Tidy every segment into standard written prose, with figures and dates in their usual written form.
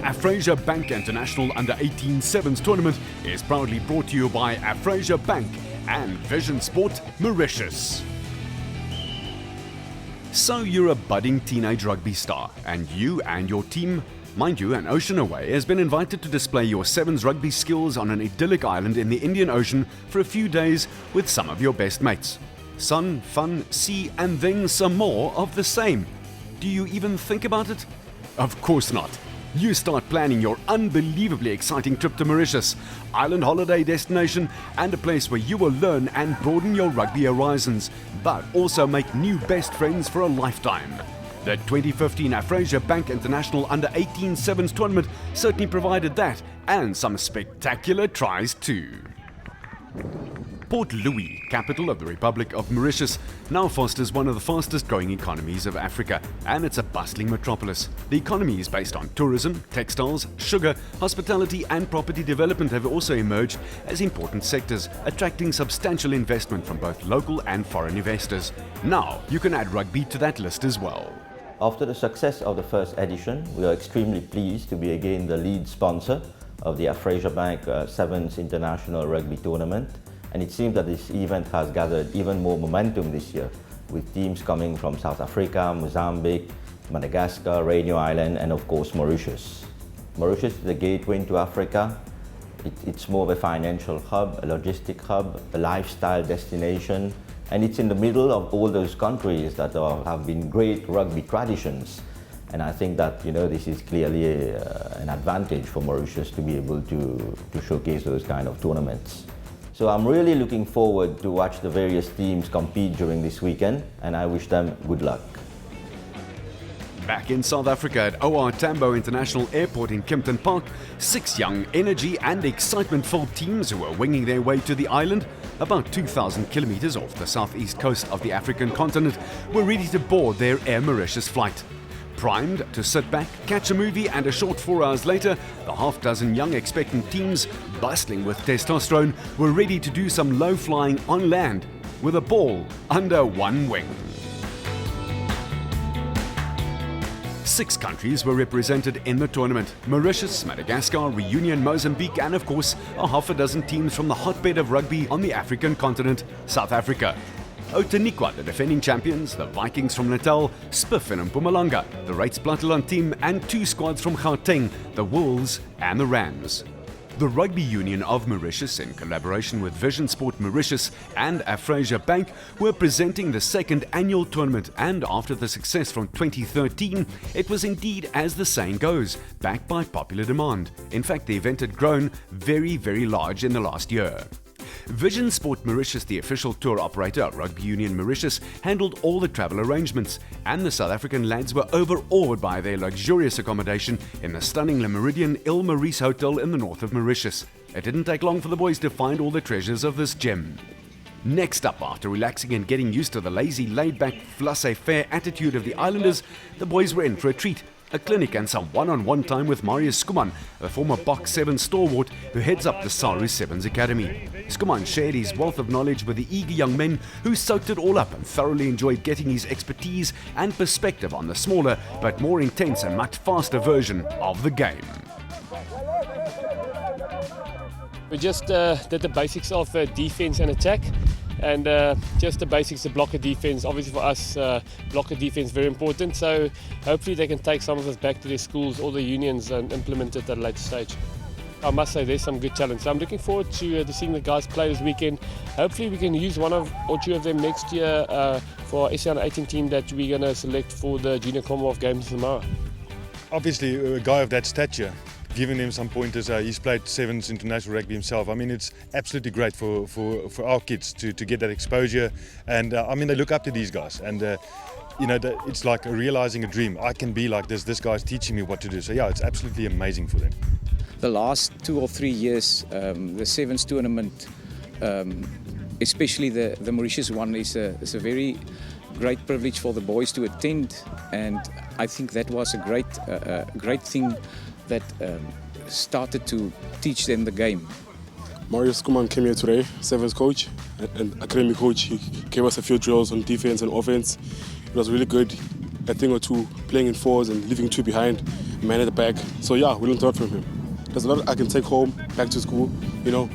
Afrasia Bank International Under-18 Sevens tournament is proudly brought to you by Afrasia Bank and Vision Sport Mauritius. So you're a budding teenage rugby star, and you and your team, mind you, an ocean away, has been invited to display your sevens rugby skills on an idyllic island in the Indian Ocean for a few days with some of your best mates. Sun, fun, sea, and then some more of the same. Do you even think about it? Of course not. You start planning your unbelievably exciting trip to Mauritius, island holiday destination and a place where you will learn and broaden your rugby horizons, but also make new best friends for a lifetime. The 2015 Afrasia Bank International Under-18 Sevens tournament certainly provided that, and some spectacular tries too. Port Louis, capital of the Republic of Mauritius, now fosters one of the fastest growing economies of Africa, and it's a bustling metropolis. The economy is based on tourism, textiles, sugar, hospitality and property development have also emerged as important sectors, attracting substantial investment from both local and foreign investors. Now you can add rugby to that list as well. After the success of the first edition, we are extremely pleased to be again the lead sponsor of the Afrasia Bank Sevens International Rugby Tournament. And it seems that this event has gathered even more momentum this year, with teams coming from South Africa, Mozambique, Madagascar, Réunion Island, and of course Mauritius. Mauritius is the gateway into Africa. It's more of a financial hub, a logistic hub, a lifestyle destination, and it's in the middle of all those countries that have been great rugby traditions. And I think that this is clearly an advantage for Mauritius to be able to showcase those kind of tournaments. So I'm really looking forward to watch the various teams compete during this weekend, and I wish them good luck. Back in South Africa at OR Tambo International Airport in Kempton Park, 6 young, energy and excitement-filled teams who were winging their way to the island, about 2,000 kilometers off the southeast coast of the African continent, were ready to board their Air Mauritius flight. Primed to sit back, catch a movie, and a short 4 hours later, the half-dozen young expectant teams, bustling with testosterone, were ready to do some low-flying on land with a ball under one wing. 6 countries were represented in the tournament: Mauritius, Madagascar, Reunion, Mozambique, and of course a half a dozen teams from the hotbed of rugby on the African continent, South Africa. Outeniqua, the defending champions, the Vikings from Natal, Spiff and Mpumalanga, the Rates Platelan team, and 2 squads from Gauteng, the Wolves and the Rams. The Rugby Union of Mauritius, in collaboration with Vision Sport Mauritius and Afrasia Bank, were presenting the 2nd annual tournament, and after the success from 2013, it was indeed, as the saying goes, backed by popular demand. In fact, the event had grown very, very large in the last year. Vision Sport Mauritius, the official tour operator of Rugby Union Mauritius, handled all the travel arrangements, and the South African lads were overawed by their luxurious accommodation in the stunning Le Méridien Île Maurice Hotel in the north of Mauritius. It didn't take long for the boys to find all the treasures of this gem. Next up, after relaxing and getting used to the lazy, laid-back, laissez-faire attitude of the islanders, the boys were in for a treat. A clinic and some one-on-one time with Marius Skuman, a former Box 7 stalwart who heads up the Saru Sevens Academy. Skuman shared his wealth of knowledge with the eager young men who soaked it all up and thoroughly enjoyed getting his expertise and perspective on the smaller but more intense and much faster version of the game. We just did the basics of defense and attack. And just the basics of blocker defense. Obviously for us, blocker defense very important. So hopefully they can take some of this back to their schools or the unions and implement it at a later stage. I must say there's some good talent. So I'm looking forward to seeing the guys play this weekend. Hopefully we can use one or two of them next year for our SA Under-18 team that we're going to select for the Junior Commonwealth Games tomorrow. Obviously a guy of that stature, giving him some pointers. He's played Sevens international rugby himself. I mean, it's absolutely great for our kids to get that exposure. And I mean, they look up to these guys. And it's like realizing a dream. I can be like this. This guy's teaching me what to do. So yeah, it's absolutely amazing for them. The last 2 or 3 years, the Sevens tournament, especially the Mauritius one, is a very great privilege for the boys to attend. And I think that was a great thing that started to teach them the game. Marius Kuman came here today, Sevens coach and academy coach. He gave us a few drills on defense and offense. It was really good. a thing or two, playing in fours and leaving two behind, man at the back. So yeah, we learned a lot from him. There's a lot I can take home, back to school. You know,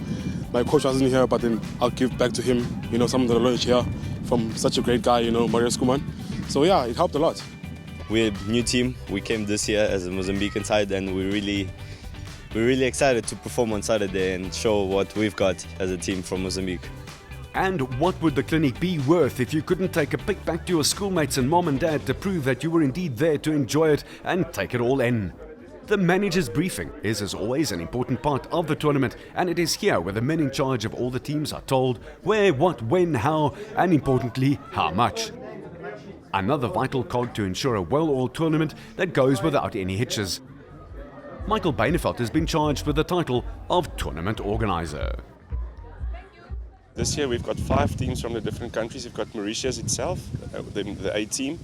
my coach wasn't here, but then I'll give back to him, you know, some of the knowledge here from such a great guy, you know, Maurice Kuman. So yeah, it helped a lot. We're a new team. We came this year as a Mozambican side, and we're really excited to perform on Saturday and show what we've got as a team from Mozambique. And what would the clinic be worth if you couldn't take a pic back to your schoolmates and mom and dad to prove that you were indeed there to enjoy it and take it all in? The manager's briefing is, as always, an important part of the tournament, and it is here where the men in charge of all the teams are told where, what, when, how, and importantly, how much. Another vital cog to ensure a well-oiled tournament that goes without any hitches. Michael Beineveld has been charged with the title of tournament organizer. This year we've got 5 teams from the different countries. We've got Mauritius itself, the A team.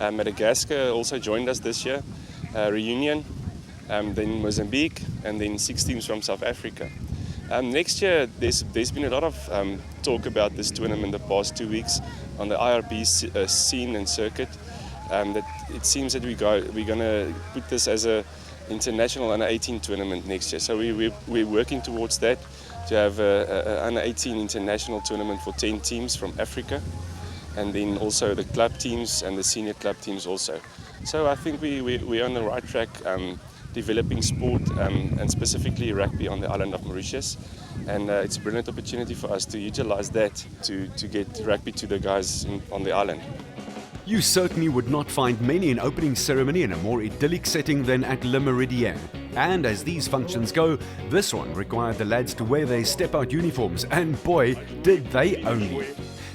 Madagascar also joined us this year. Reunion, then Mozambique, and then 6 teams from South Africa. Next year there's been a lot of talk about this tournament the past 2 weeks on the IRB scene and circuit. That it seems that we're going to put this as a international under 18 tournament next year. So we're working towards that, to have a under 18 international tournament for 10 teams from Africa, and then also the club teams and the senior club teams also. So I think we're on the right track, developing sport and specifically rugby on the island of Mauritius, and it's a brilliant opportunity for us to utilize that to get rugby to the guys on the island. You certainly would not find many an opening ceremony in a more idyllic setting than at Le Méridien. And as these functions go, this one required the lads to wear their step-out uniforms, and boy, did they only.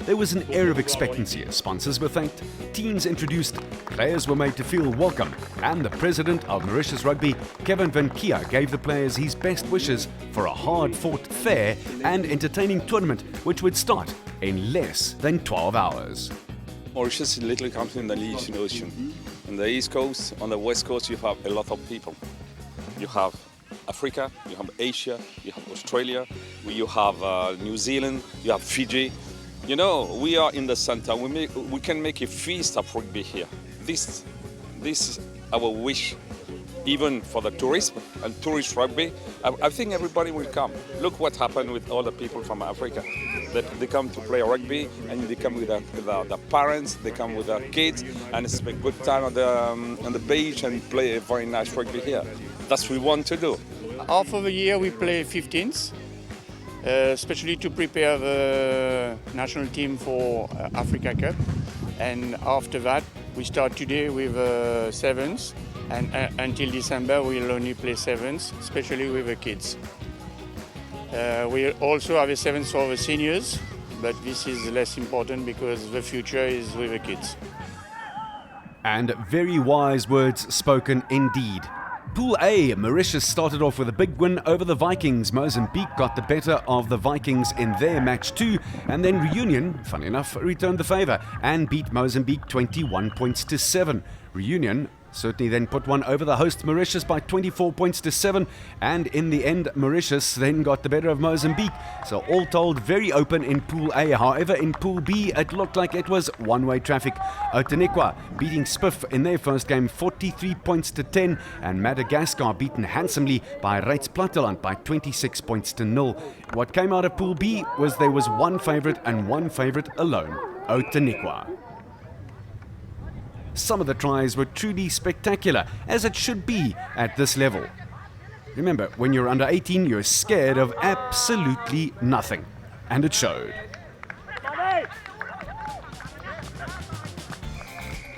There was an air of expectancy as sponsors were thanked, teams introduced, players were made to feel welcome, and the president of Mauritius Rugby, Kevin Van Kia, gave the players his best wishes for a hard-fought, fair and entertaining tournament which would start in less than 12 hours. Mauritius is a little country in the Indian Ocean. On the east coast, on the west coast, you have a lot of people. You have Africa, you have Asia, you have Australia, you have New Zealand, you have Fiji. You know, we are in the center. We can make a feast of rugby here. This is our wish, even for the tourism and tourist rugby. I think everybody will come. Look what happened with all the people from Africa. They come to play rugby, and they come with the parents, they come with their kids, and it's a good time on the beach and play a very nice rugby here. That's what we want to do. Half of the year we play 15s, especially to prepare the national team for Africa Cup. And after that, we start today with 7s, and until December we'll only play 7s, especially with the kids. We also have a 7th for the seniors, but this is less important because the future is with the kids. And very wise words spoken indeed. Pool A, Mauritius started off with a big win over the Vikings. Mozambique got the better of the Vikings in their match too, and then Reunion, funny enough, returned the favour and beat Mozambique 21 points to 7. Reunion certainly then put one over the host Mauritius by 24 points to 7, and in the end Mauritius then got the better of Mozambique. So all told, very open in Pool A. However, in Pool B it looked like it was one-way traffic. Outeniqua beating Spiff in their first game 43 points to 10, and Madagascar beaten handsomely by Reitsplatteland by 26 points to 0. What came out of Pool B was there was one favourite and one favourite alone, Outeniqua. Some of the tries were truly spectacular, as it should be at this level. Remember, when you're under 18, you're scared of absolutely nothing. And it showed.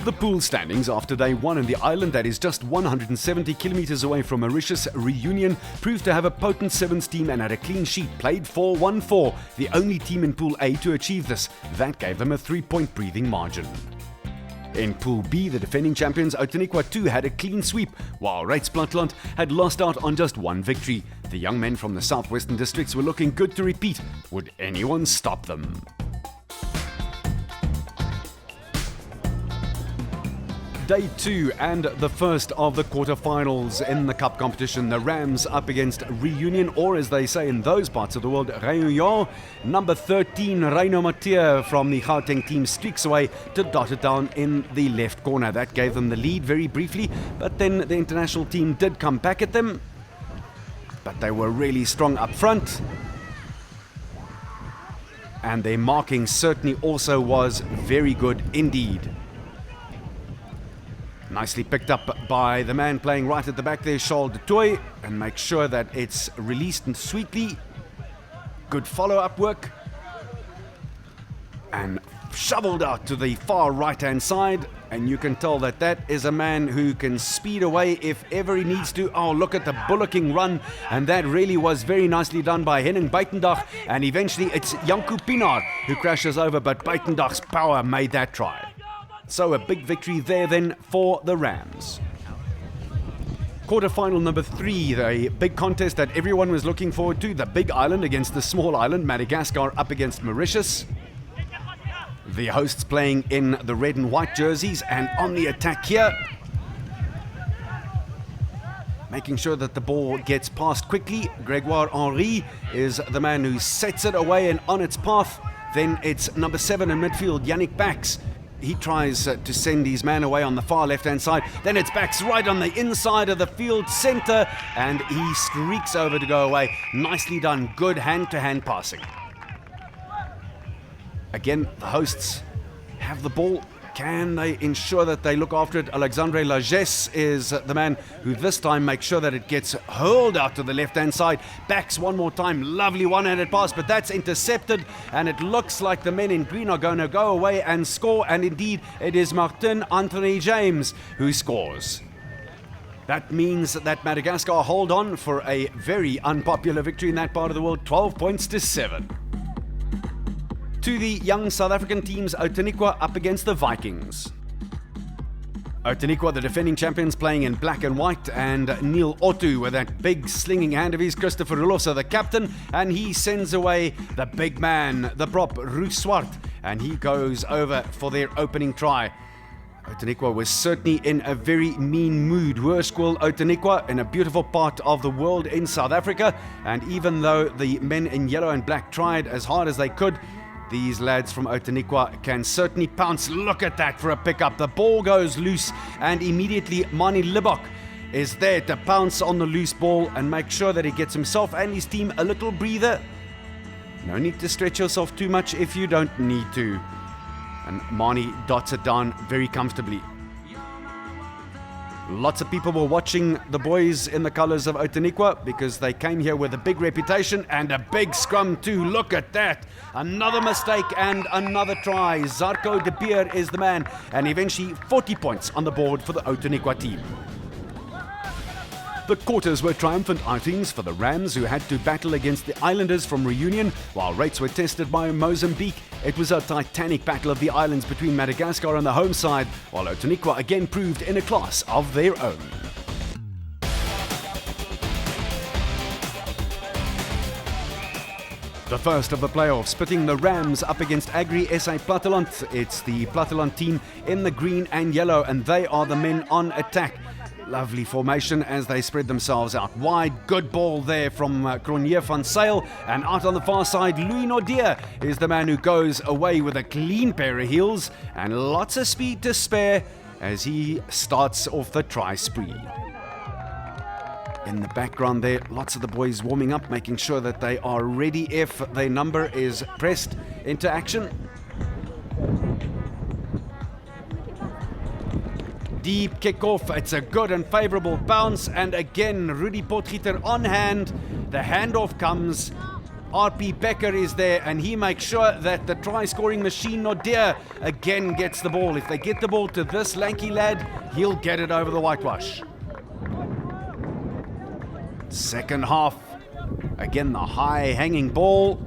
The pool standings after day 1 in the island that is just 170 kilometers away from Mauritius, Reunion, proved to have a potent 7s team and had a clean sheet, played 4-1-4, the only team in Pool A to achieve this. That gave them a 3-point breathing margin. In Pool B, the defending champions Outeniqua 2 had a clean sweep, while Reitsplatteland had lost out on just one victory. The young men from the southwestern districts were looking good to repeat. Would anyone stop them? Day 2 and the first of the quarterfinals in the cup competition. The Rams up against Reunion, or as they say in those parts of the world, Réunion. Number 13, Reino Mathieu from the Gauteng team streaks away to dot it down in the left corner. That gave them the lead very briefly, but then the international team did come back at them. But they were really strong up front. And their marking certainly also was very good indeed. Nicely picked up by the man playing right at the back there, Charles de Toy, and make sure that it's released and sweetly. Good follow-up work. And shoveled out to the far right-hand side. And you can tell that that is a man who can speed away if ever he needs to. Oh, look at the bullocking run. And that really was very nicely done by Henning Buitendag. And eventually it's Janko Pinaar who crashes over, but Buitendag's power made that try. So a big victory there then for the Rams. Quarterfinal number 3, the big contest that everyone was looking forward to. The big island against the small island, Madagascar up against Mauritius. The hosts playing in the red and white jerseys, and on the attack here, making sure that the ball gets passed quickly. Gregoire Henry is the man who sets it away and on its path. Then it's number 7 in midfield, Yannick Bax. He tries to send his man away on the far left-hand side. Then it's Bax right on the inside of the field center, and he streaks over to go away. Nicely done, good hand-to-hand passing. Again, the hosts have the ball. Can they ensure that they look after it? Alexandre Lagesse is the man who this time makes sure that it gets hurled out to the left-hand side. Backs one more time. Lovely one-handed pass, but that's intercepted. And it looks like the men in green are going to go away and score. And indeed, it is Martin Anthony James who scores. That means that Madagascar hold on for a very unpopular victory in that part of the world, 12 points to 7. To the young South African teams, Outeniqua up against the Vikings. Outeniqua, the defending champions, playing in black and white, and Neil Otto with that big slinging hand of his, Christopher Rulosa, the captain, and he sends away the big man, the prop, Roos Swart, and he goes over for their opening try. Outeniqua was certainly in a very mean mood. Hoërskool Outeniqua in a beautiful part of the world in South Africa, and even though the men in yellow and black tried as hard as they could, these lads from Outeniqua can certainly pounce. Look at that for a pickup. The ball goes loose, and immediately Mani Libok is there to pounce on the loose ball and make sure that he gets himself and his team a little breather. No need to stretch yourself too much if you don't need to. And Mani dots it down very comfortably. Lots of people were watching the boys in the colours of Outeniqua because they came here with a big reputation and a big scrum too. Look at that. Another mistake and another try. Zarko de Beer is the man, and eventually 40 points on the board for the Outeniqua team. The quarters were triumphant outings for the Rams, who had to battle against the Islanders from Reunion, while rates were tested by Mozambique. It was a titanic battle of the islands between Madagascar and the home side, while Outeniqua again proved in a class of their own. The first of the playoffs, pitting the Rams up against Agri SA Platteland. It's the Platteland team in the green and yellow, and they are the men on attack. Lovely formation as they spread themselves out wide. Good ball there from Cronje van Sail. And out on the far side, Louis Nordier is the man who goes away with a clean pair of heels and lots of speed to spare as he starts off the try spree. In the background there, lots of the boys warming up, making sure that they are ready if their number is pressed into action. Deep kick-off, it's a good and favourable bounce, and again Rudy Potgieter on hand. The handoff comes. RP Becker is there, and he makes sure that the try-scoring machine Nordier again gets the ball. If they get the ball to this lanky lad, he'll get it over the whitewash. Second half, again the high hanging ball,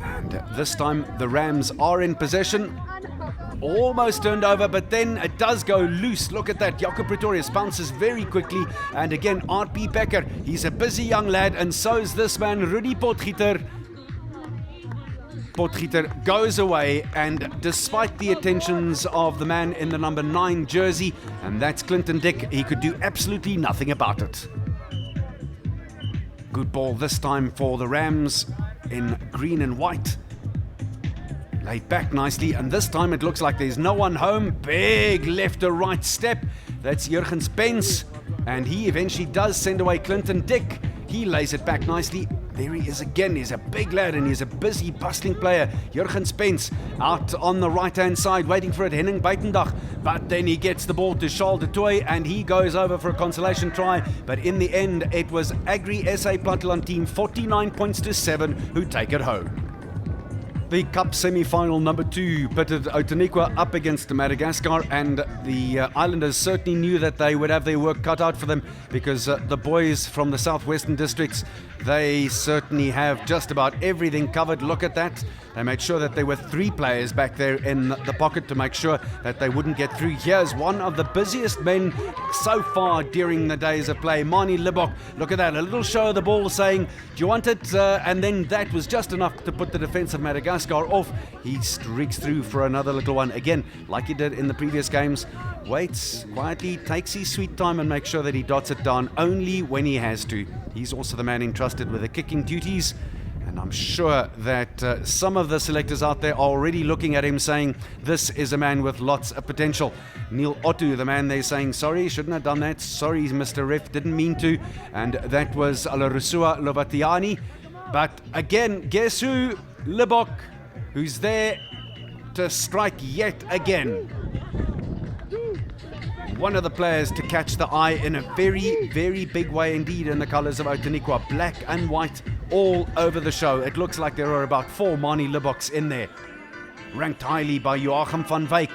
and this time the Rams are in possession. Almost turned over, but then it does go loose. Look at that. Jaco Pretorius bounces very quickly. And again, RP Becker. He's a busy young lad, and so is this man, Rudy Potgieter. potgieter goes away, and despite the attentions of the man in the number 9 jersey, and that's Clinton Dick, he could do absolutely nothing about it. Good ball this time for the Rams in green and white. Laid back nicely, and this time it looks like there's no one home. Big left to right step. That's Jurgen Spence, and he eventually does send away Clinton Dick. He lays it back nicely. There he is again. He's a big lad and he's a busy, bustling player. Jurgen Spence out on the right-hand side, waiting for it, Henning Buitendag. But then he gets the ball to Charles de Toy and he goes over for a consolation try. But in the end, it was Agri SA Platteland team 49 points to 7 who take it home. The Cup semi-final number 2 pitted Outeniqua up against Madagascar, and the Islanders certainly knew that they would have their work cut out for them, because the boys from the southwestern districts, they certainly have just about everything covered. Look at that. They made sure that there were 3 players back there in the pocket to make sure that they wouldn't get through. Here's one of the busiest men so far during the days of play, Mani Libok. Look at that, a little show of the ball saying, do you want it? And then that was just enough to put the defense of Madagascar off. He streaks through for another little one. Again, like he did in the previous games, waits quietly, takes his sweet time and makes sure that he dots it down only when he has to. He's also the man entrusted with the kicking duties. And I'm sure that some of the selectors out there are already looking at him saying, this is a man with lots of potential. Neil Otto, the man there, saying, sorry, shouldn't have done that. Sorry, Mr. Ref, didn't mean to. And that was Alarusua Lovatiani. But again, guess who? Libok, who's there to strike yet again. One of the players to catch the eye in a very, very big way indeed in the colours of Outeniqua. Black and white all over the show. It looks like there are about 4 Mani Liboks in there. Ranked highly by Joachim van Wyk.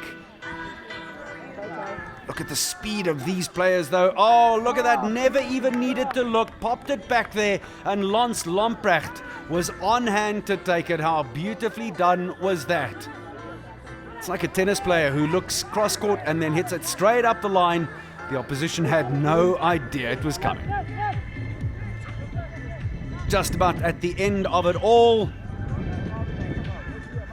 Look at the speed of these players though. Oh, look at that. Never even needed to look. Popped it back there. And Lance Lamprecht was on hand to take it. How beautifully done was that? It's like a tennis player who looks cross-court and then hits it straight up the line. The opposition had no idea it was coming. Just about at the end of it all.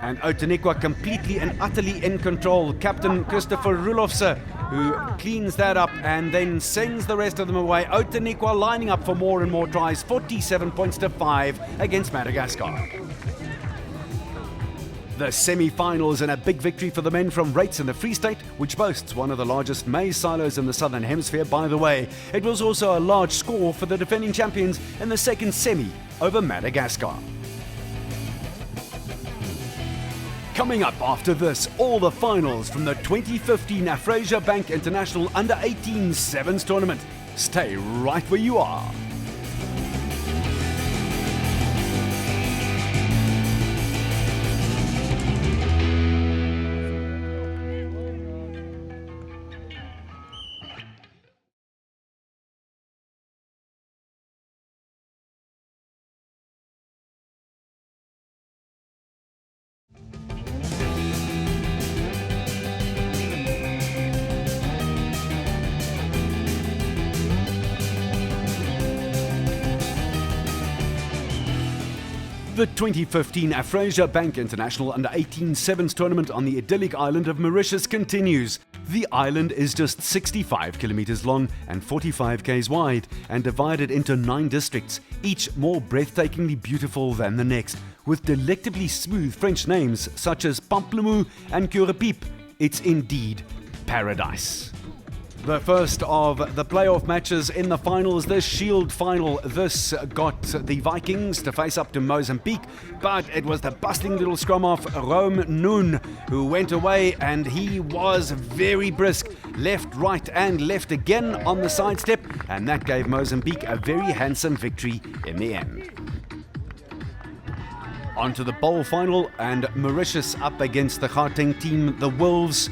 And Outeniqua completely and utterly in control. Captain Christopher Rulofse, who cleans that up and then sends the rest of them away. Outeniqua lining up for more and more tries. 47 points to 5 against Madagascar. The semi-finals and a big victory for the men from Rates in the Free State, which boasts one of the largest maize silos in the Southern Hemisphere, by the way. It was also a large score for the defending champions in the second semi over Madagascar. Coming up after this, all the finals from the 2015 Afrasia Bank International Under-18 Sevens Tournament. Stay right where you are. The 2015 Afrasia Bank International Under-18 Sevens Tournament on the idyllic island of Mauritius continues. The island is just 65 kilometers long and 45 k's wide and divided into 9 districts, each more breathtakingly beautiful than the next, with delectably smooth French names such as Pamplemou and Curepipe. It's indeed paradise. The first of the playoff matches in the finals, the Shield final. This got the Vikings to face up to Mozambique, but it was the bustling little scrum half Rome Noon who went away, and he was very brisk. Left, right and left again on the sidestep, and that gave Mozambique a very handsome victory in the end. On to the bowl final, and Mauritius up against the Gauteng team, the Wolves.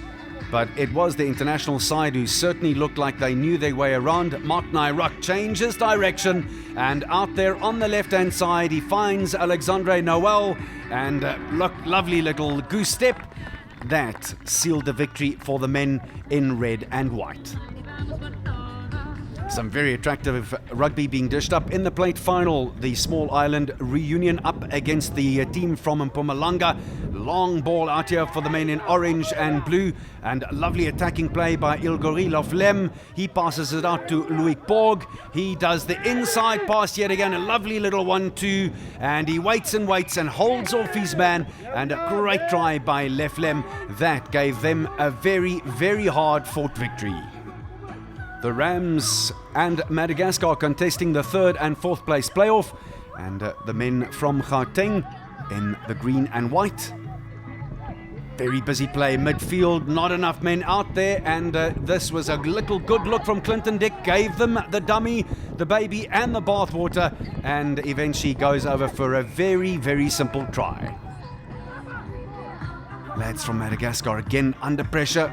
But it was the international side who certainly looked like they knew their way around. Mark Nairok changes direction, and out there on the left-hand side he finds Alexandre Noel, and look, lovely little goose step. That sealed the victory for the men in red and white. Some very attractive rugby being dished up in the plate final. The small island Reunion up against the team from Mpumalanga. Long ball out here for the men in orange and blue, and lovely attacking play by Ilgori Loflem. He passes it out to Loic Borg. He does the inside pass yet again, a lovely little 1-2, and he waits and waits and holds off his man, and a great try by Loflem. That gave them a very, very hard fought victory. The Rams and Madagascar contesting the third and fourth place playoff, and the men from Gauteng in the green and white. Very busy play midfield, not enough men out there, and this was a little good look from Clinton Dick, gave them the dummy, the baby and the bathwater, and eventually goes over for a very, very simple try. Lads from Madagascar again under pressure.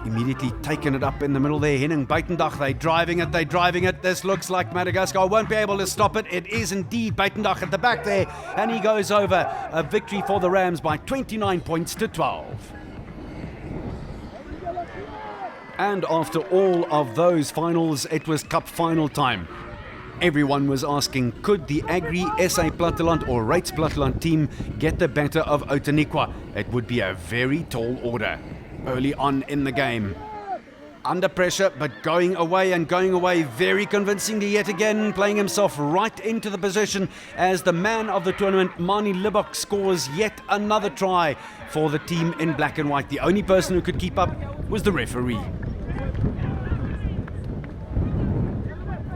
Immediately taking it up in the middle there. Henning Buitendag, they're driving it. This looks like Madagascar won't be able to stop it. It is indeed Buitendag at the back there, and he goes over. A victory for the Rams by 29 points to 12. And after all of those finals, it was cup final time. Everyone was asking, could the Agri SA Platteland or Rates Platteland team get the better of Outeniqua? It would be a very tall order. Early on in the game. Under pressure, but going away very convincingly yet again, playing himself right into the position as the man of the tournament, Mani Libok, scores yet another try for the team in black and white. The only person who could keep up was the referee.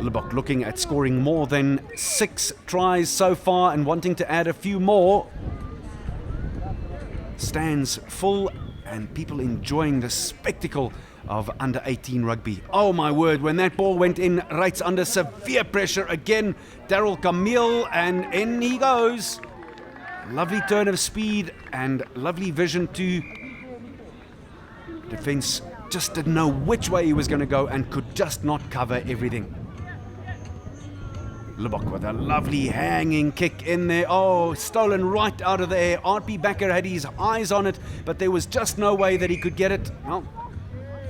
Libok looking at scoring more than 6 tries so far and wanting to add a few more. Stands full and people enjoying the spectacle of under 18 rugby. Oh my word, when that ball went in, Rates under severe pressure again. Daryl Camille, and in he goes. Lovely turn of speed and lovely vision too. Defence just didn't know which way he was going to go and could just not cover everything. Libok with a lovely hanging kick in there. Oh, stolen right out of the air. RP Bakker had his eyes on it, but there was just no way that he could get it. Well,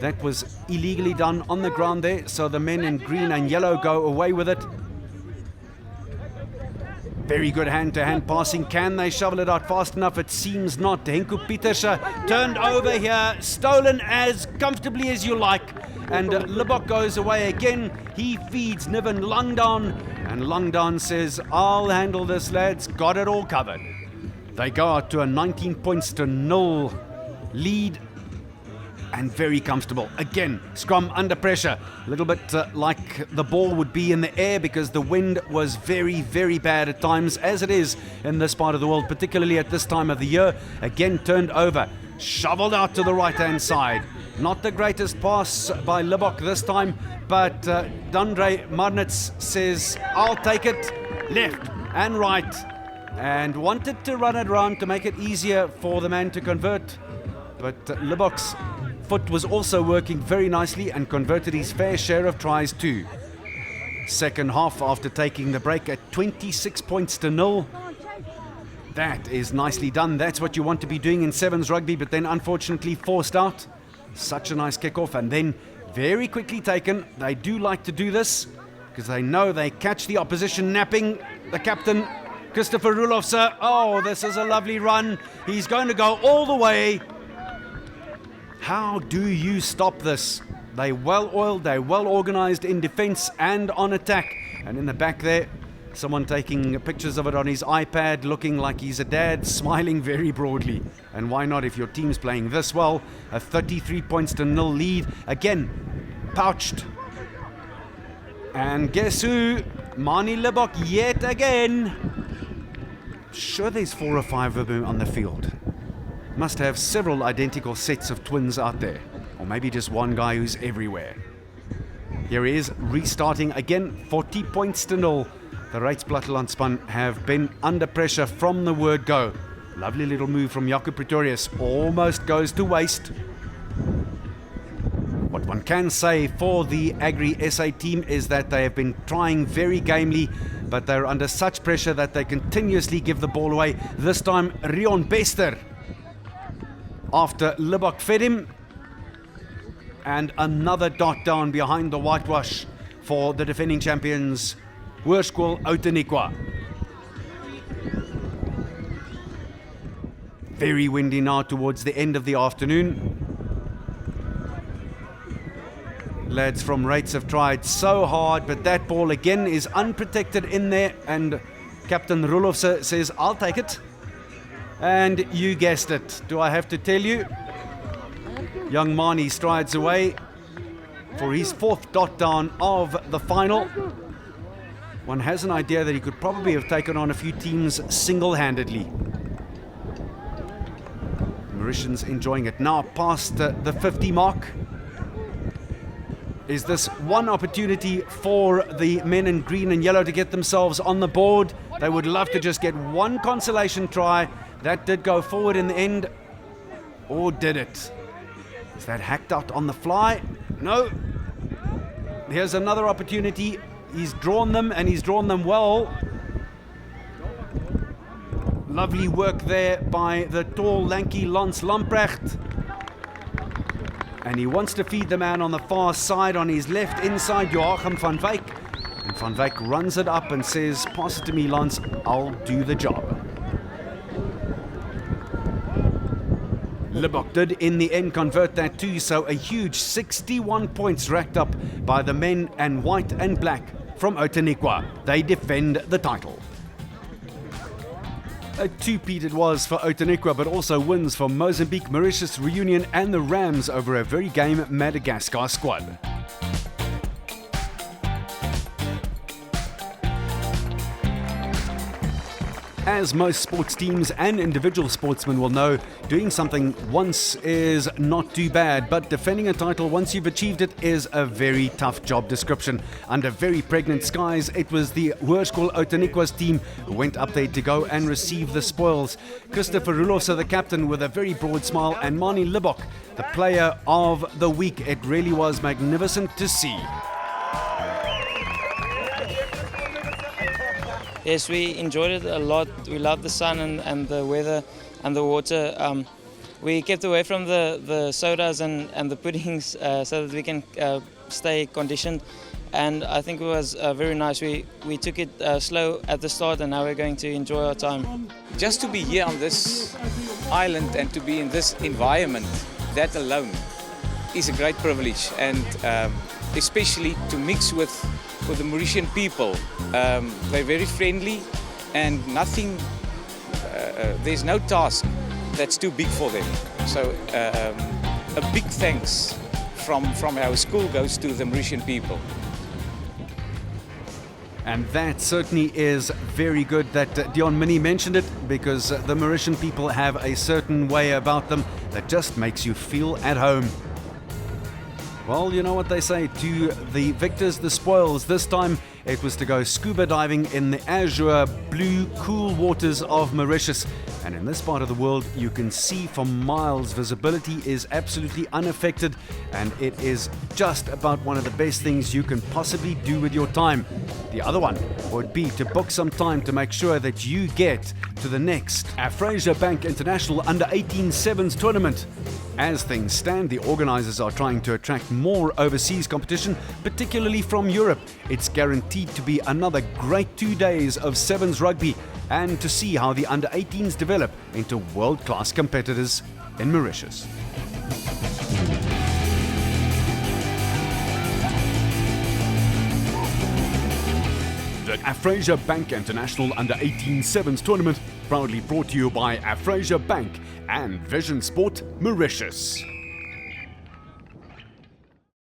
that was illegally done on the ground there, so the men in green and yellow go away with it. Very good hand-to-hand passing. Can they shovel it out fast enough? It seems not. Henko Pieterse turned over here, stolen as comfortably as you like. And Libok goes away again. He feeds Niven Langdon. And Langdon says, I'll handle this, lads. Got it all covered. They go out to a 19 points to 0 lead. And very comfortable. Again, scrum under pressure. A little bit like the ball would be in the air because the wind was very, very bad at times, as it is in this part of the world, particularly at this time of the year. Again, turned over. Shoveled out to the right-hand side. Not the greatest pass by Libok this time, but Dandre Marnitz says, I'll take it left and right, and wanted to run it around to make it easier for the man to convert. But Libok's foot was also working very nicely and converted his fair share of tries too. Second half after taking the break at 26 points to 0. That is nicely done. That's what you want to be doing in sevens rugby, but then unfortunately forced out. Such a nice kickoff, and then very quickly taken. They do like to do this because they know they catch the opposition napping. The captain, Christopher Rulofse. Oh, this is a lovely run. He's going to go all the way. How do you stop this? They're well oiled, they're well organized in defense and on attack. And in the back there, someone taking pictures of it on his iPad, looking like he's a dad, smiling very broadly. And why not if your team's playing this well? A 33 points to 0 lead. Again, pouched. And guess who? Mani Libok yet again. Sure there's 4 or 5 of them on the field. Must have several identical sets of twins out there. Or maybe just one guy who's everywhere. Here he is, restarting again, 40 points to 0. The Rates Platteland span have been under pressure from the word go. Lovely little move from Jaco Pretorius. Almost goes to waste. What one can say for the Agri SA team is that they have been trying very gamely, but they're under such pressure that they continuously give the ball away. This time, Rion Bester. After Libok fed him, And another dot down behind the whitewash for the defending champions, Hoërskool Outeniqua. Very windy now towards the end of the afternoon. Lads from Rates have tried so hard, but that ball again is unprotected in there, and Captain Rulofse says, I'll take it. And you guessed it. Do I have to tell you? Young Mani strides away for his 4th dot down of the final. One has an idea that he could probably have taken on a few teams single-handedly. Mauritians enjoying it now past the 50 mark. Is this one opportunity for the men in green and yellow to get themselves on the board? They would love to just get one consolation try. That did go forward in the end. Or did it? Is that hacked out on the fly? No. Here's another opportunity. He's drawn them, and he's drawn them well. Lovely work there by the tall, lanky Lance Lamprecht. And he wants to feed the man on the far side, on his left inside, Joachim van Wyk. And van Wyk runs it up and says, pass it to me, Lance, I'll do the job. Lebok did in the end convert that too, so a huge 61 points racked up by the men and white and black from Outeniqua. They defend the title. A two-peat it was for Outeniqua, but also wins for Mozambique, Mauritius, Reunion and the Rams over a very game Madagascar squad. As most sports teams and individual sportsmen will know, doing something once is not too bad, but defending a title once you've achieved it is a very tough job description. Under very pregnant skies, it was the Hoërskool Outeniqua's team who went up there to go and receive the spoils. Christopher Rulofse, the captain, with a very broad smile, and Mani Lebok, the player of the week. It really was magnificent to see. Yes, we enjoyed it a lot. We loved the sun and the weather and the water. We kept away from the sodas and the puddings so that we can stay conditioned. And I think it was very nice. We took it slow at the start, and now we're going to enjoy our time. Just to be here on this island and to be in this environment, that alone is a great privilege. And especially to mix with the Mauritian people. They're very friendly, and nothing, there's no task that's too big for them. So a big thanks from our school goes to the Mauritian people. And that certainly is very good that Dion Mini mentioned it, because the Mauritian people have a certain way about them that just makes you feel at home. Well, you know what they say, to the victors, the spoils. This time it was to go scuba diving in the azure, blue, cool waters of Mauritius. And in this part of the world, you can see for miles. Visibility is absolutely unaffected, and it is just about one of the best things you can possibly do with your time. The other one would be to book some time to make sure that you get to the next Afrasia Bank International Under-18 Sevens tournament. As things stand, the organisers are trying to attract more overseas competition, particularly from Europe. It's guaranteed to be another great 2 days of Sevens rugby, and to see how the under-18s develop into world-class competitors in Mauritius. The Afrasia Bank International Under-18 Sevens tournament, proudly brought to you by Afrasia Bank and Vision Sport Mauritius.